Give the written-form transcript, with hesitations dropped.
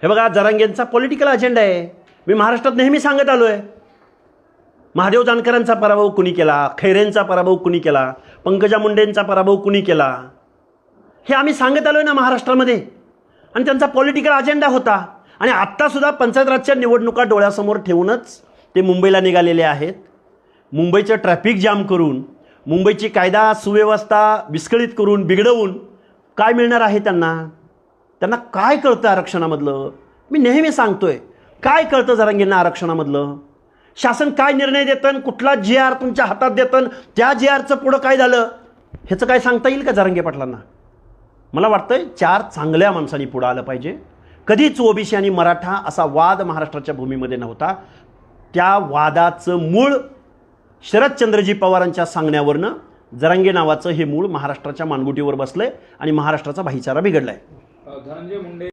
हे बघा, जरांगेंचा political agenda आहे. मी महाराष्ट्रात नेहमी सांगत आलो आहे. महादेव जानकरांचा पराभव कुणी केला, खैरेंचा पराभव कुणी केला, पंकजा मुंडेंचा पराभव कुणी केला, हे आम्ही सांगत आलो आहे ना महाराष्ट्रामध्ये. आणि त्यांचा पॉलिटिकल अजेंडा होता. आणि आत्तासुद्धा पंचायत राजच्या निवडणुका डोळ्यासमोर ठेवूनच ते मुंबईला निघालेले आहेत. मुंबईचं ट्रॅफिक जाम करून, मुंबईची कायदा सुव्यवस्था विस्कळीत करून, बिघडवून काय मिळणार आहे त्यांना? त्यांना काय कळतं आरक्षणामधलं? मी नेहमी सांगतोय, काय कळतं जरांगेंना आरक्षणामधलं? शासन काय निर्णय देतं, कुठला GR तुमच्या हातात देतं, त्या GRचं पुढं काय झालं ह्याचं काय सांगता येईल का जरांगे पाटलांना? मला वाटतंय 4 चांगल्या माणसांनी पुढं आलं पाहिजे. कधीच ओबीसी आणि मराठा असा वाद महाराष्ट्राच्या भूमीमध्ये नव्हता. त्या वादाचं मूळ शरदचंद्रजी पवारांच्या सांगण्यावरनं जरांगे नावाचं हे मूळ महाराष्ट्राच्या मानगुटीवर बसलंय आणि महाराष्ट्राचा भाईचारा बिघडलाय. धनंजय मुंडे